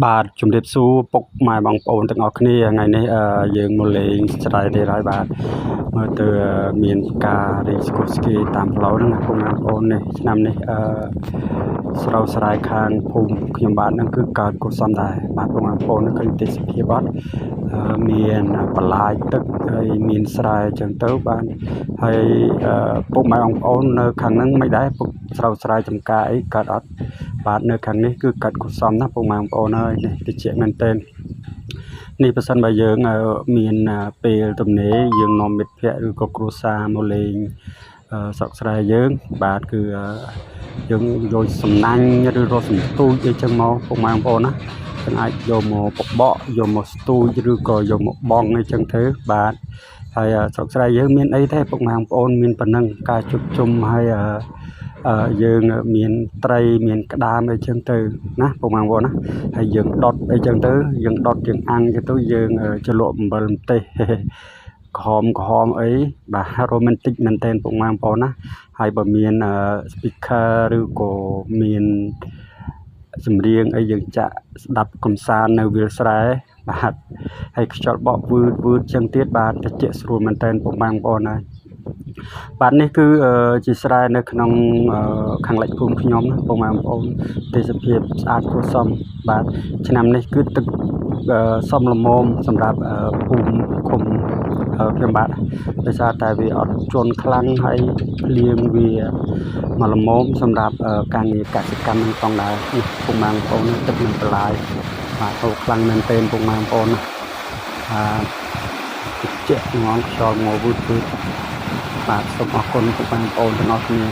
បាទជំរាបសួរពុកម៉ែបងប្អូនទាំងអស់គ្នាថ្ងៃនេះយើងមកលេងស្រែទៀតហើយបាទមើលទៅមានការរៀបស្គូស្គីតាមផ្លូវហ្នឹងណាពុកម៉ែបងប្អូននេះឆ្នាំនេះស្រោស្រែខាងភូមិខ្ញុំបាទហ្នឹងគឺកើតកុសលដែរបាទពុកម៉ែបងប្អូនឃើញទេសភាពអត់មានបន្លាយទឹកហើយមានស្រែអញ្ចឹងទៅបាទហើយពុកម៉ែបងប្អូននៅខាងហ្នឹងមិនដែរពុកស្រោស្រែចំការអីកើតអត់បាទនៅខាងនេះគឺកាត់កុសលណាពុកម៉ែបងប្អូនហើយនេះតិចមែនទែននេះបើសិនបើយើងមានពេលទំនេរយើងនាំមិត្តភ័ក្តិឬក៏គ្រួសារមកលេងស្រុកស្រែយើងបាទគឺយើងយកសំណាញ់ឬរកសន្ទូចអីចឹងមកពុកម៉ែបងប្អូនណាយើងអាចយកមកបបកយកមកស្ទូចឬក៏យកមកបងអីចឹងទៅបាទហើយស្រុកស្រែយើងមានអីទេពុកម៉ែបងប្អូនមានប៉ុណ្ណឹងការជួបជុំហើយយើងមានត្រីមានក្តាមអីចឹងទៅណាពុកម៉ែបងប្អូនណាហើយយើងដុតអីចឹងទៅយើងដុតយើងអាំងទៅយើងជ្រលក់អំបិលម្ទេសក្រហមអីបាទរ៉ូមែនទិកមែនទែនពុកម៉ែបងប្អូនណាហើយបើមាន speaker ឬក៏មានចម្រៀងអីយើងចាក់ស្ដាប់កំសាន្តនៅវាលស្រែបាទហើយខ្យល់បក់វឺតចឹងទៀតបាទតិចស្រួលមែនទែនពុកម៉ែបងប្អូនហើយបាទនេះគឺជាស្រែនៅក្នុងខាងលិចភូមិខ្ញុំណាពុកម៉ែបងប្អូនទេសភាពស្អាតគួរសមបាទឆ្នាំនេះគឺទឹកសមល្មមសម្រាប់ភូមិឃុំខ្ញុំបាទដោយសារតែវាអត់ជន់ខ្លាំងហើយភ្លៀងវាមកល្មមសម្រាប់ការងារកសិកម្មនឹងផងដែរនេះពុកម៉ែបងប្អូនទឹកនឹងបន្លាយបាទហូរខ្លាំងមែនទែនពុកម៉ែបងប្អូនណាតិចងងខ្យល់មកវឺតបាទសូមអរគុណពុកម៉ែបងប្អូនទាំងអស់គ្នា